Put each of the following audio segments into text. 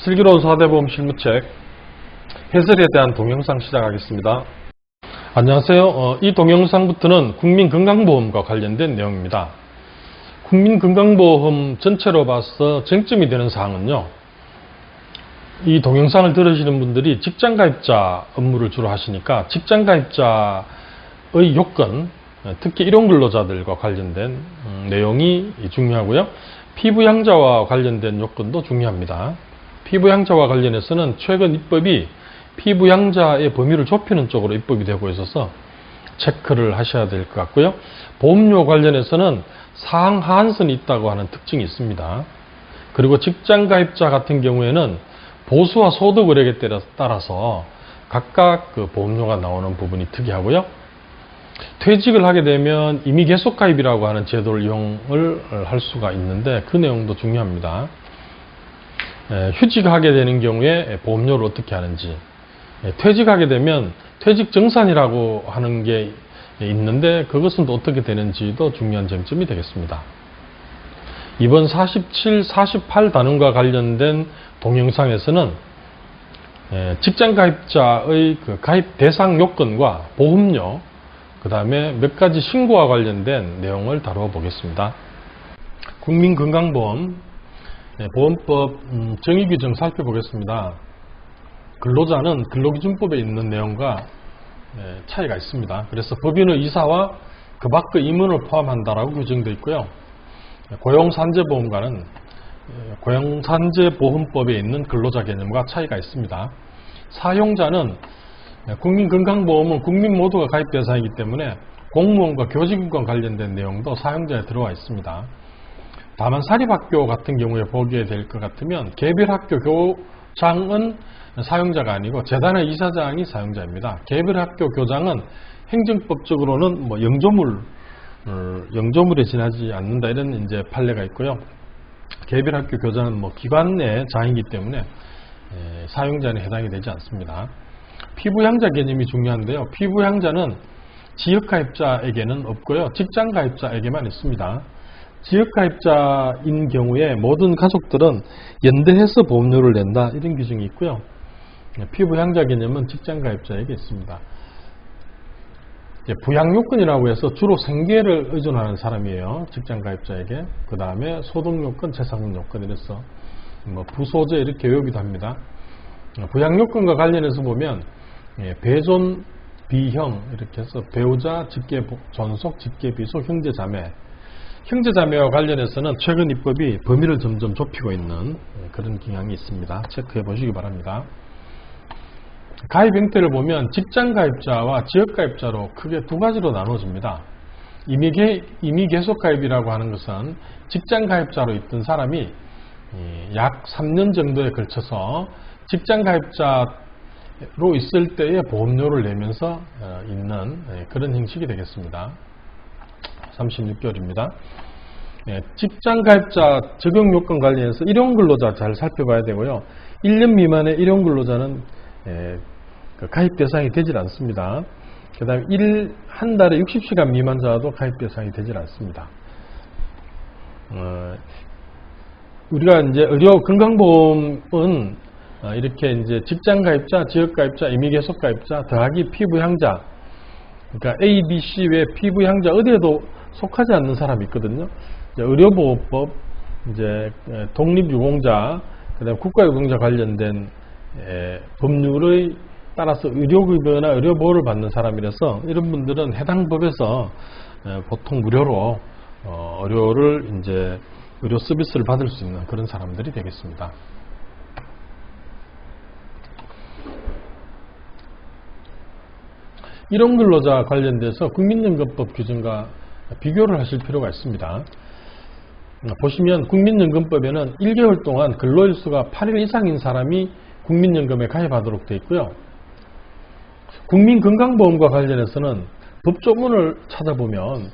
슬기로운 4대 보험 실무책 해설에 대한 동영상 시작하겠습니다. 안녕하세요. 이 동영상부터는 국민건강보험과 관련된 내용입니다. 국민건강보험 전체로 봐서 쟁점이 되는 사항은요, 이 동영상을 들으시는 분들이 직장가입자 업무를 주로 하시니까 직장가입자의 요건, 특히 일용근로자들과 관련된 내용이 중요하고요, 피부양자와 관련된 요건도 중요합니다. 피부양자와 관련해서는 최근 입법이 피부양자의 범위를 좁히는 쪽으로 입법이 되고 있어서 체크를 하셔야 될 것 같고요. 보험료 관련해서는 상하한선이 있다고 하는 특징이 있습니다. 그리고 직장가입자 같은 경우에는 보수와 소득 의뢰에 따라서 각각 그 보험료가 나오는 부분이 특이하고요. 퇴직을 하게 되면 임의 계속 가입이라고 하는 제도를 이용을 할 수가 있는데 그 내용도 중요합니다. 휴직하게 되는 경우에 보험료를 어떻게 하는지, 퇴직하게 되면 퇴직정산이라고 하는 게 있는데 그것은 또 어떻게 되는지도 중요한 쟁점이 되겠습니다. 이번 47, 48 단원과 관련된 동영상에서는 직장가입자의 그 가입 대상 요건과 보험료, 그 다음에 몇 가지 신고와 관련된 내용을 다루어 보겠습니다. 국민건강보험 보험법 정의규정 살펴보겠습니다. 근로자는 근로기준법에 있는 내용과 차이가 있습니다. 그래서 법인의 이사와 그 밖의 임원을 포함한다라고 규정되어 있고요. 고용산재보험과는 고용산재보험법에 있는 근로자 개념과 차이가 있습니다. 사용자는 국민건강보험은 국민 모두가 가입 대상이기 때문에 공무원과 교직원과 관련된 내용도 사용자에 들어와 있습니다. 다만 사립학교 같은 경우에 보게 될 것 같으면 개별학교 교장은 사용자가 아니고 재단의 이사장이 사용자입니다. 개별학교 교장은 행정법적으로는 영조물에 지나지 않는다 이런 이제 판례가 있고요. 개별학교 교장은 기관 내 자이기 때문에 사용자는 해당이 되지 않습니다. 피부양자 개념이 중요한데요. 피부양자는 지역가입자에게는 없고요. 직장가입자에게만 있습니다. 지역가입자인 경우에 모든 가족들은 연대해서 보험료를 낸다 이런 규정이 있고요. 피부양자 개념은 직장가입자에게 있습니다. 부양요건이라고 해서 주로 생계를 의존하는 사람이에요. 직장가입자에게. 그 다음에 소득요건, 재산요건 이래서 부소재 이렇게 외우기도 합니다. 부양요건과 관련해서 보면 배존, 비형 이렇게 해서 배우자, 직계, 존속, 직계, 비속, 형제자매. 형제자매와 관련해서는 최근 입법이 범위를 점점 좁히고 있는 그런 경향이 있습니다. 체크해 보시기 바랍니다. 가입 형태를 보면 직장가입자와 지역가입자로 크게 두 가지로 나눠집니다. 임의 계속 가입이라고 하는 것은 직장가입자로 있던 사람이 약 3년 정도에 걸쳐서 직장가입자로 있을 때의 보험료를 내면서 있는 그런 형식이 되겠습니다. 36개월입니다. 직장가입자 적용요건 관련해서 일용근로자 잘 살펴봐야 되고요. 1년 미만의 일용근로자는 가입 대상이 되질 않습니다. 그 다음에 한 달에 60시간 미만자도 가입 대상이 되질 않습니다. 우리가 이제 의료 건강보험은 이렇게 이제 직장가입자, 지역가입자, 임의계속가입자 더하기 피부양자, 그러니까 A, B, C 외 피부양자 어디에도 속하지 않는 사람이 있거든요. 의료보호법, 이제 독립유공자, 그다음 국가유공자 관련된 법률의 따라서 의료급여나 의료보호를 받는 사람이라서 이런 분들은 해당 법에서 보통 무료로 의료 서비스를 받을 수 있는 그런 사람들이 되겠습니다. 일용근로자 관련돼서 국민연금법 규정과 비교를 하실 필요가 있습니다. 보시면 국민연금법에는 1개월 동안 근로일수가 8일 이상인 사람이 국민연금에 가입하도록 되어 있고요. 국민건강보험과 관련해서는 법조문을 찾아보면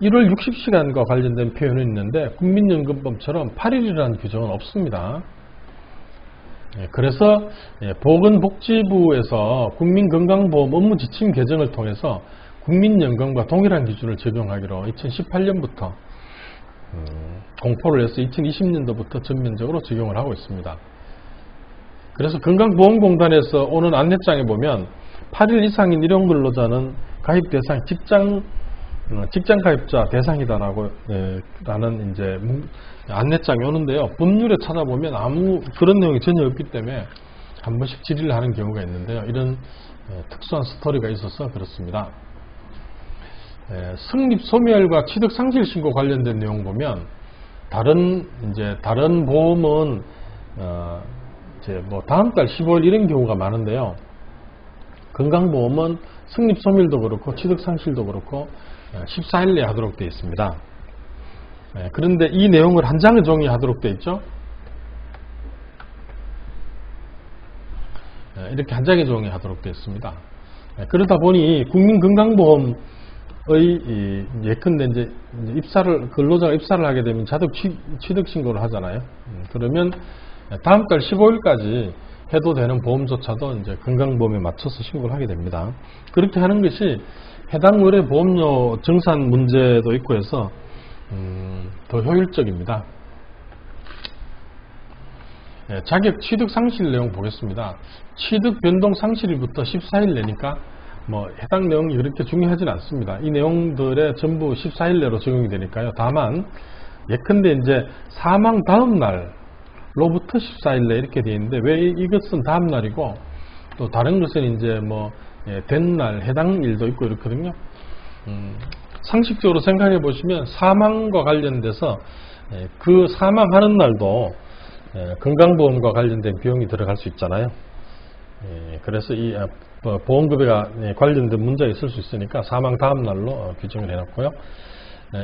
1월 60시간과 관련된 표현은 있는데 국민연금법처럼 8일이라는 규정은 없습니다. 그래서 보건복지부에서 국민건강보험 업무지침 개정을 통해서 국민연금과 동일한 기준을 적용하기로 2018년부터 공포를 해서 2020년도부터 전면적으로 적용을 하고 있습니다. 그래서 건강보험공단에서 오는 안내장에 보면 8일 이상인 일용 근로자는 가입 대상 직장 가입자 대상이다라고 라는 이제 안내장이 오는데요. 법률에 찾아보면 아무 그런 내용이 전혀 없기 때문에 한 번씩 질의를 하는 경우가 있는데요. 이런 특수한 스토리가 있어서 그렇습니다. 성립 소멸과 취득 상실 신고 관련된 내용 보면 다른 보험은 이제 뭐 다음 달 15일 이런 경우가 많은데요. 건강보험은 성립 소멸도 그렇고 취득 상실도 그렇고 14일 내에 하도록 되어 있습니다. 그런데 이 내용을 한 장의 종이에 하도록 되어 있죠. 이렇게 한 장의 종이에 하도록 되어 있습니다. 그러다 보니 국민건강보험의 예컨대 이제 근로자가 입사를 하게 되면 자동 취득 신고를 하잖아요. 그러면 다음 달 15일까지 해도 되는 보험조차도 이제 건강보험에 맞춰서 신고를 하게 됩니다. 그렇게 하는 것이 해당 의뢰 보험료 정산 문제도 있고 해서 더 효율적입니다. 자격 취득 상실 내용 보겠습니다. 취득 변동 상실일부터 14일 내니까 뭐 해당 내용이 그렇게 중요하지는 않습니다. 이 내용들에 전부 14일 내로 적용이 되니까요. 다만 예컨대 이제 사망 다음 날로부터 14일 내 이렇게 되어 있는데 왜 이것은 다음 날이고 또 다른 것은 이제 뭐 된 날 해당 일도 있고 이렇거든요. 상식적으로 생각해 보시면 사망과 관련돼서 그 사망하는 날도 건강보험과 관련된 비용이 들어갈 수 있잖아요. 그래서 이 보험급여가 관련된 문제가 있을 수 있으니까 사망 다음 날로 규정을 해놨고요.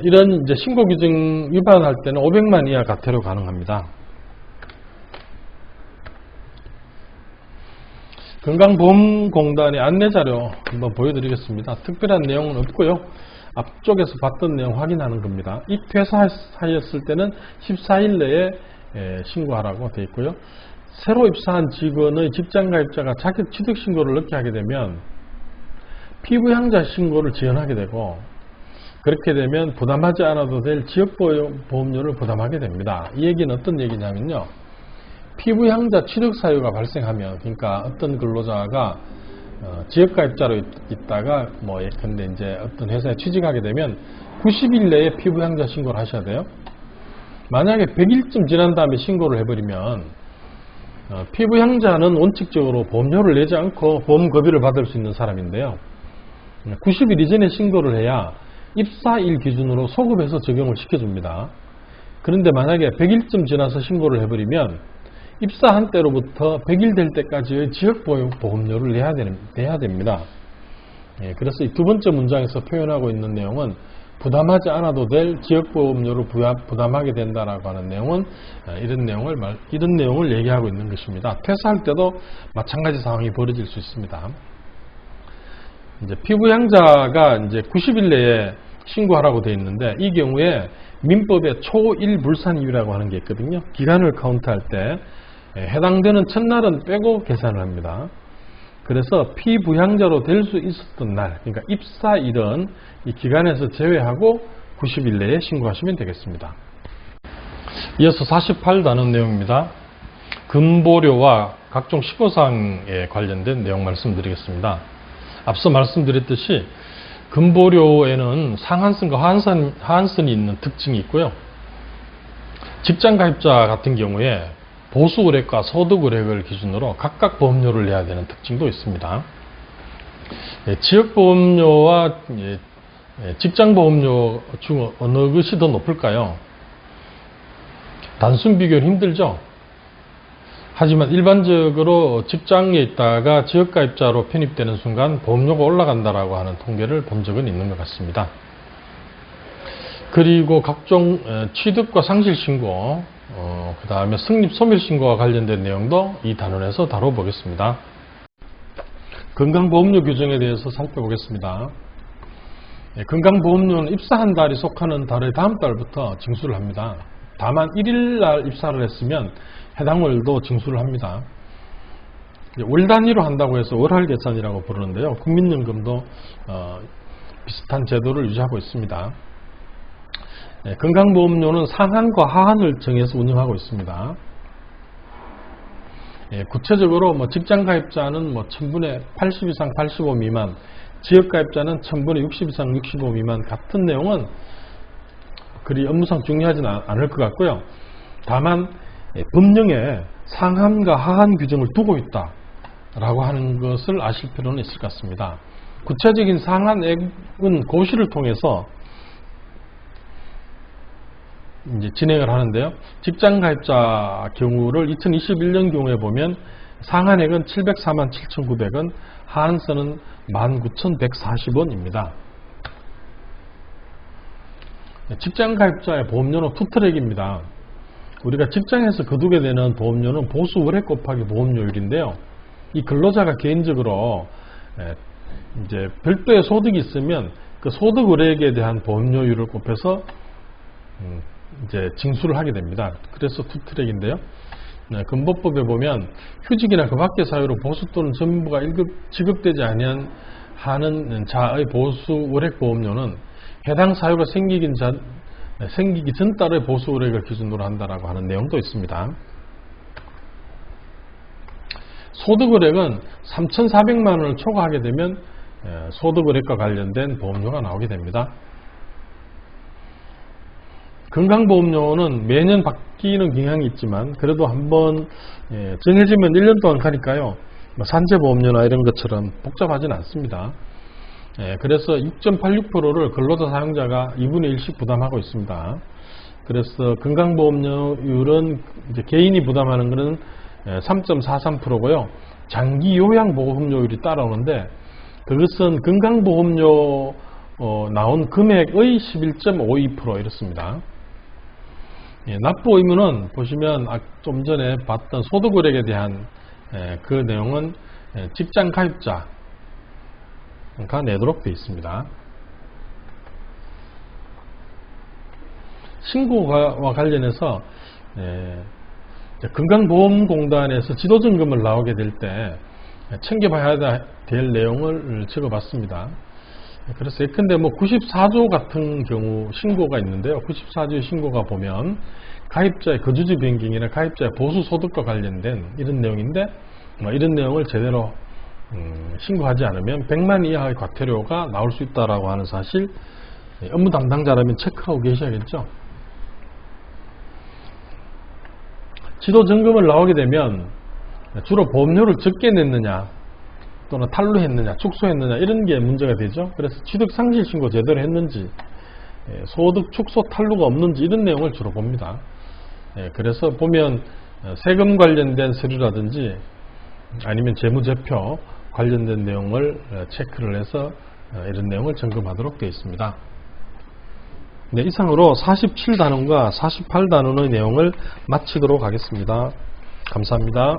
이런 이제 신고 규정 위반할 때는 500만 이하 과태료 가능합니다. 건강보험공단의 안내자료 한번 보여드리겠습니다. 특별한 내용은 없고요. 앞쪽에서 봤던 내용 확인하는 겁니다. 입퇴사하였을 때는 14일 내에 신고하라고 되어 있고요. 새로 입사한 직원의 직장가입자가 자격 취득 신고를 늦게 하게 되면 피부양자 신고를 지연하게 되고 그렇게 되면 부담하지 않아도 될 지역보험료를 부담하게 됩니다. 이 얘기는 어떤 얘기냐면요. 피부양자 취득 사유가 발생하면 그러니까 어떤 근로자가 지역가입자로 있다가 뭐 예컨대 이제 어떤 회사에 취직하게 되면 90일 내에 피부양자 신고를 하셔야 돼요. 만약에 100일쯤 지난 다음에 신고를 해버리면 피부양자는 원칙적으로 보험료를 내지 않고 보험급여를 받을 수 있는 사람인데요. 90일 이전에 신고를 해야 입사일 기준으로 소급해서 적용을 시켜줍니다. 그런데 만약에 100일쯤 지나서 신고를 해버리면 입사한 때로부터 100일 될 때까지의 지역보험료를 내야 됩니다. 그래서 이 두 번째 문장에서 표현하고 있는 내용은 부담하지 않아도 될 지역보험료를 부담하게 된다라고 하는 내용은 이런 내용을 얘기하고 있는 것입니다. 퇴사할 때도 마찬가지 상황이 벌어질 수 있습니다. 이제 피부양자가 이제 90일 내에 신고하라고 되어 있는데 이 경우에 민법에 초1 불산 이유라고 하는 게 있거든요. 기간을 카운트할 때 해당되는 첫날은 빼고 계산을 합니다. 그래서 피부양자로 될 수 있었던 날, 그러니까 입사일은 이 기간에서 제외하고 90일 내에 신고하시면 되겠습니다. 이어서 48단원 내용입니다. 근보료와 각종 신고사항에 관련된 내용 말씀드리겠습니다. 앞서 말씀드렸듯이 근보료에는 상한선과 하한선이 있는 특징이 있고요. 직장가입자 같은 경우에 보수의뢰과 소득의뢰를 기준으로 각각 보험료를 내야 되는 특징도 있습니다. 지역보험료와 직장보험료 중 어느 것이 더 높을까요? 단순 비교는 힘들죠. 하지만 일반적으로 직장에 있다가 지역가입자로 편입되는 순간 보험료가 올라간다라고 하는 통계를 본 적은 있는 것 같습니다. 그리고 각종 취득과 상실신고, 그 다음에 성립 소멸신고와 관련된 내용도 이 단원에서 다뤄보겠습니다. 건강보험료 규정에 대해서 살펴보겠습니다. 건강보험료는 입사한 달이 속하는 달의 다음 달부터 징수를 합니다. 다만 1일 날 입사를 했으면 해당 월도 징수를 합니다. 월 단위로 한다고 해서 월할 계산이라고 부르는데요. 국민연금도 비슷한 제도를 유지하고 있습니다. 건강보험료는 상한과 하한을 정해서 운영하고 있습니다. 구체적으로 뭐 직장 가입자는 뭐 1000분의 80 이상 85 미만, 지역 가입자는 1000분의 60 이상 65 미만 같은 내용은 그리 업무상 중요하지는 않을 것 같고요. 다만 법령에 상한과 하한 규정을 두고 있다라고 하는 것을 아실 필요는 있을 것 같습니다. 구체적인 상한액은 고시를 통해서 이제 진행을 하는데요. 직장 가입자 경우를 2021년 경우에 보면 상한액은 704만 7,900원, 하한선은 19,140원입니다. 직장 가입자의 보험료는 투트랙입니다. 우리가 직장에서 거두게 되는 보험료는 보수 월액 곱하기 보험료율인데요. 이 근로자가 개인적으로 이제 별도의 소득이 있으면 그 소득 월액에 대한 보험료율을 곱해서 이제 징수를 하게 됩니다. 그래서 투트랙인데요. 근보법에 보면 휴직이나 그 밖의 사유로 보수 또는 전부가 지급되지 아니한 자의 보수 월액 보험료는 해당 사유가 생기기 전 달의 보수 월액을 기준으로 한다라고 하는 내용도 있습니다. 소득 월액은 3,400만 원을 초과하게 되면 소득 월액과 관련된 보험료가 나오게 됩니다. 건강보험료는 매년 바뀌는 경향이 있지만 그래도 한번 정해지면 1년 동안 가니까요. 산재보험료나 이런 것처럼 복잡하지는 않습니다. 그래서 6.86%를 근로자 사용자가 2분의 1씩 부담하고 있습니다. 그래서 건강보험료율은 이제 개인이 부담하는 것은 3.43%고요. 장기 요양보험료율이 따라오는데 그것은 건강보험료 나온 금액의 11.52% 이렇습니다. 납부 의무는 보시면 좀 전에 봤던 소득월액에 대한 그 내용은 직장 가입자가 내도록 되어 있습니다. 신고와 관련해서 건강보험공단에서 지도점검을 나오게 될 때 챙겨봐야 될 내용을 적어봤습니다. 그래서 예컨대 뭐 94조 같은 경우 신고가 있는데요. 94조의 신고가 보면 가입자의 거주지 변경이나 가입자의 보수 소득과 관련된 이런 내용인데 이런 내용을 제대로 신고하지 않으면 100만 이하의 과태료가 나올 수 있다라고 하는 사실 업무 담당자라면 체크하고 계셔야겠죠. 지도 점검을 나오게 되면 주로 보험료를 적게 냈느냐 또는 탈루했느냐 축소했느냐 이런 게 문제가 되죠. 그래서 취득 상실 신고 제대로 했는지 소득 축소 탈루가 없는지 이런 내용을 주로 봅니다. 그래서 보면 세금 관련된 서류라든지 아니면 재무제표 관련된 내용을 체크를 해서 이런 내용을 점검하도록 되어 있습니다. 네, 이상으로 47단원과 48단원의 내용을 마치도록 하겠습니다. 감사합니다.